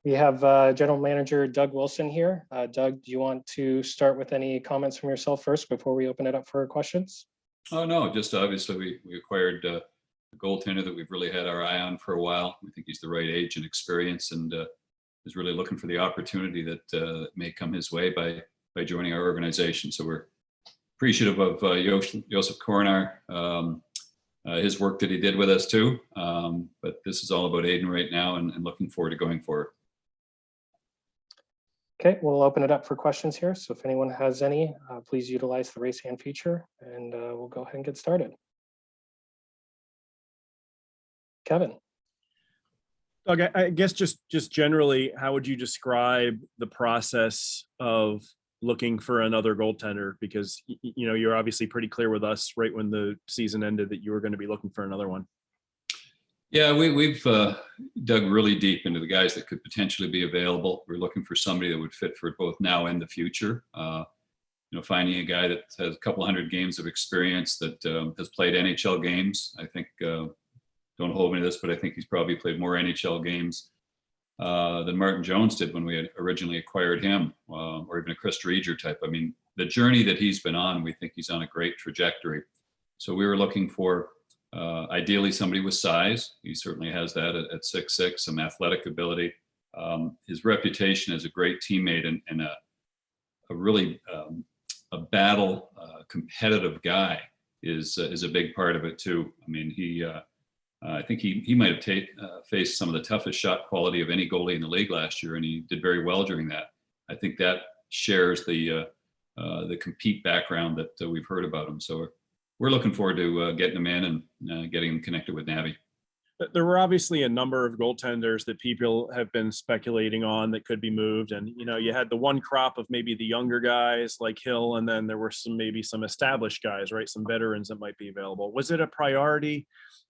We have General Manager Doug Wilson here. Doug, do you want to start with any comments from yourself first before we open it up for questions? Oh, no, just obviously we acquired a goaltender that we've really had our eye on for a while. We think he's the right age and experience, and is really looking for the opportunity that may come his way by joining our organization. So we're appreciative of Josef Koronar, his work that he did with us too. But this is all about Adin right now, and looking forward to going forward. Okay, we'll open it up for questions here. So if anyone has any, please utilize the raise hand feature, and we'll go ahead and get started. Kevin. Doug, I guess just generally, how would you describe the process of looking for another goaltender? Because you're obviously pretty clear with us right when the season ended that you were going to be looking for another one. Yeah, we've dug really deep into the guys that could potentially be available. We're looking for somebody that would fit for both now and the future. Finding a guy that has a couple hundred games of experience, that has played NHL games. I think, don't hold me to this, but I think he's probably played more NHL games than Martin Jones did when we had originally acquired him, or even a Chris Dreger type. I mean, the journey that he's been on, we think he's on a great trajectory. So we were looking for ideally somebody with size. He certainly has that at 6'6", some athletic ability. His reputation as a great teammate and a really a battle competitive guy is a big part of it too. I mean, I think he might have faced some of the toughest shot quality of any goalie in the league last year, and he did very well during that. I think that shares the compete background that we've heard about him. So we're looking forward to getting him in and getting him connected with Navi. There were obviously a number of goaltenders that people have been speculating on that could be moved. And, you had the one crop of maybe the younger guys like Hill, and then there were maybe some established guys, right? Some veterans that might be available. Was it a priority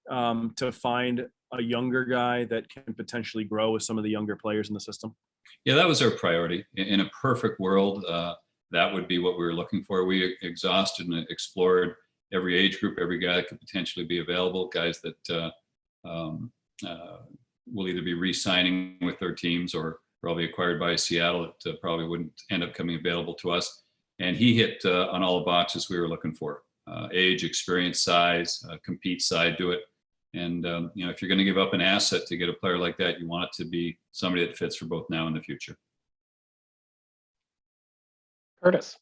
to find a younger guy that can potentially grow with some of the younger players in the system? Yeah, that was our priority. In a perfect world, that would be what we were looking for. We exhausted and explored every age group, every guy that could potentially be available, guys that will either be re-signing with their teams or probably acquired by Seattle that probably wouldn't end up coming available to us. And he hit on all the boxes we were looking for: age, experience, size, compete side to it. And if you're going to give up an asset to get a player like that, you want it to be somebody that fits for both now and the future. Curtis.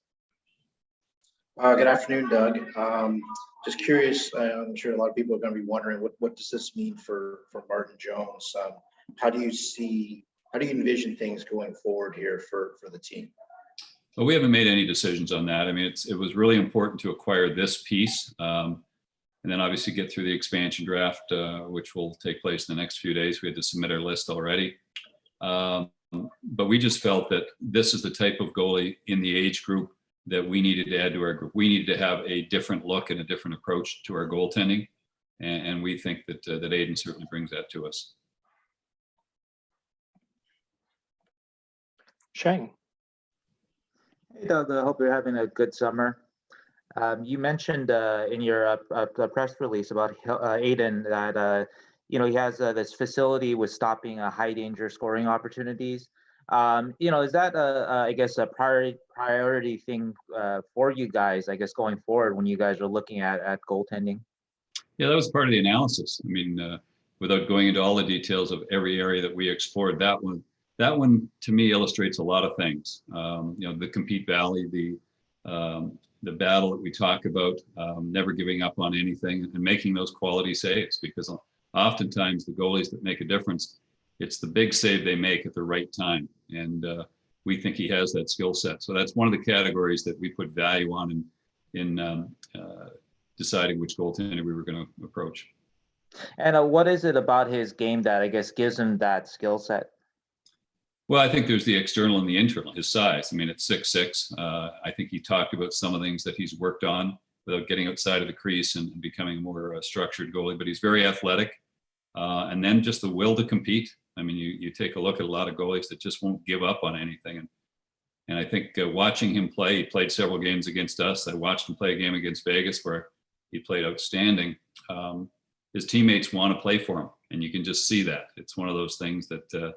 Good afternoon, Doug. Just curious, I'm sure a lot of people are going to be wondering, what does this mean for Martin Jones? How do you envision things going forward here for the team? Well, we haven't made any decisions on that. I mean, it was really important to acquire this piece, and then obviously get through the expansion draft, which will take place in the next few days. We had to submit our list already. But we just felt that this is the type of goalie in the age group that we needed to add to our group. We needed to have a different look and a different approach to our goaltending. And we think that Adin certainly brings that to us. Shane. Hey, Doug, I hope you're having a good summer. You mentioned in your press release about Adin that, he has this facility with stopping high danger scoring opportunities. Is that I guess a priority thing for you guys, I guess, going forward when you guys are looking at goaltending? Yeah, that was part of the analysis. I mean, without going into all the details of every area that we explored, that one to me illustrates a lot of things. The compete valley, the battle that we talk about, never giving up on anything and making those quality saves, because oftentimes the goalies that make a difference, it's the big save they make at the right time. And we think he has that skill set. So that's one of the categories that we put value on in deciding which goaltender we were going to approach. And what is it about his game that I guess gives him that skill set? Well, I think there's the external and the internal, his size. I mean, at 6'6", I think he talked about some of the things that he's worked on without getting outside of the crease and becoming a more structured goalie, but he's very athletic. And then just the will to compete. I mean, you take a look at a lot of goalies that just won't give up on anything. And I think watching him play, he played several games against us. I watched him play a game against Vegas where he played outstanding. His teammates want to play for him, and you can just see that. It's one of those things that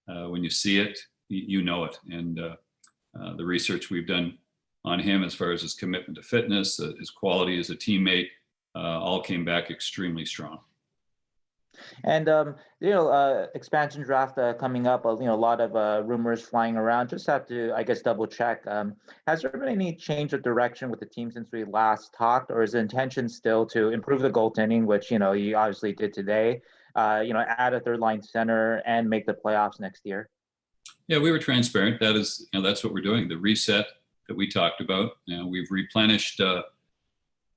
when you see it, you know it. And the research we've done on him as far as his commitment to fitness, his quality as a teammate, all came back extremely strong. And expansion draft coming up. A lot of rumors flying around. Just have to, I guess, double check. Has there been any change of direction with the team since we last talked, or is the intention still to improve the goaltending, which you obviously did today? Add a third line center and make the playoffs next year. Yeah, we were transparent. That is, that's what we're doing. The reset that we talked about. We've replenished.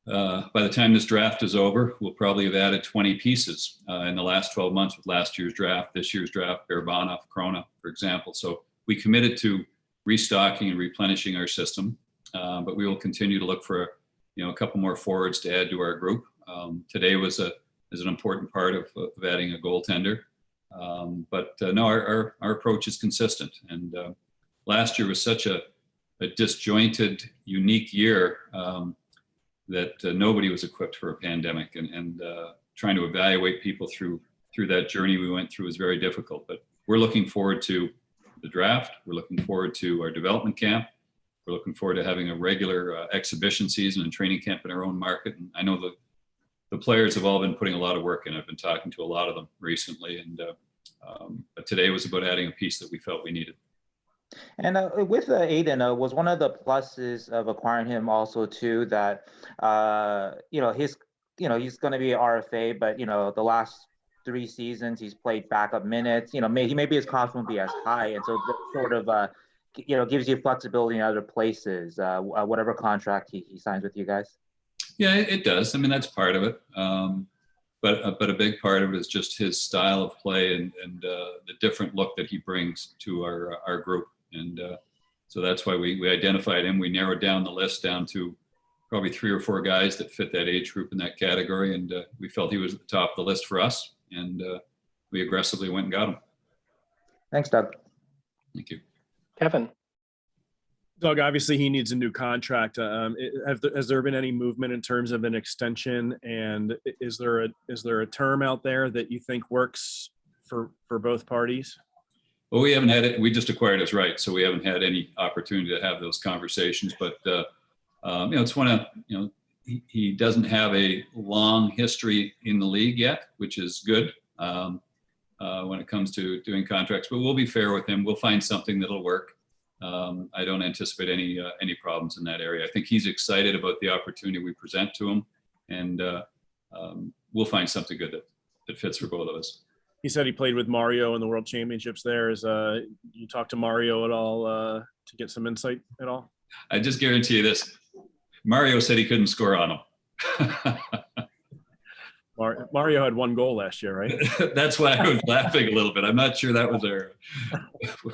By the time this draft is over, we'll probably have added 20 pieces in the last 12 months with last year's draft, this year's draft, Barabanov, Krona, for example. So we committed to restocking and replenishing our system, but we will continue to look for a couple more forwards to add to our group. Today is an important part of adding a goaltender. But no, our approach is consistent. And last year was such a disjointed, unique year that nobody was equipped for a pandemic, and trying to evaluate people through that journey we went through was very difficult. But we're looking forward to the draft. We're looking forward to our development camp. We're looking forward to having a regular exhibition season and training camp in our own market. And I know the players have all been putting a lot of work in. I've been talking to a lot of them recently, and but today was about adding a piece that we felt we needed. And with Adin, was one of the pluses of acquiring him also too that he's going to be an RFA, but the last 3 seasons he's played backup minutes. Maybe his cost won't be as high, and so that sort of gives you flexibility in other places, whatever contract he signs with you guys. Yeah, it does. I mean, that's part of it. But a big part of it is just his style of play and the different look that he brings to our group. And so that's why we identified him. We narrowed down the list down to probably 3 or 4 guys that fit that age group in that category. And we felt he was at the top of the list for us. And we aggressively went and got him. Thanks, Doug. Thank you. Kevin. Doug, obviously he needs a new contract. Has there been any movement in terms of an extension? And is there a term out there that you think works for both parties? Well, we haven't had it. We just acquired his rights, so we haven't had any opportunity to have those conversations. But it's one of he doesn't have a long history in the league yet, which is good when it comes to doing contracts. But we'll be fair with him. We'll find something that'll work. I don't anticipate any problems in that area. I think he's excited about the opportunity we present to him, and we'll find something good that fits for both of us. He said he played with Mario in the World Championships there. You talk to Mario at all to get some insight at all? I just guarantee you this. Mario said he couldn't score on him. Mario had 1 goal last year, right? That's why I was laughing a little bit. I'm not sure that was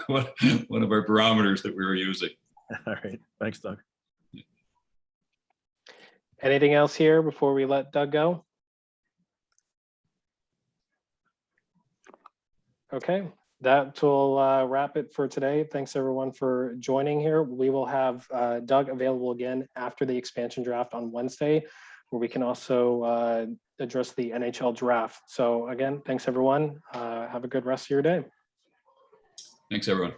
one of our barometers that we were using. All right. Thanks, Doug. Anything else here before we let Doug go? Okay, that will wrap it for today. Thanks everyone for joining here. We will have Doug available again after the expansion draft on Wednesday, where we can also address the NHL draft. So again, thanks everyone. Have a good rest of your day. Thanks everyone.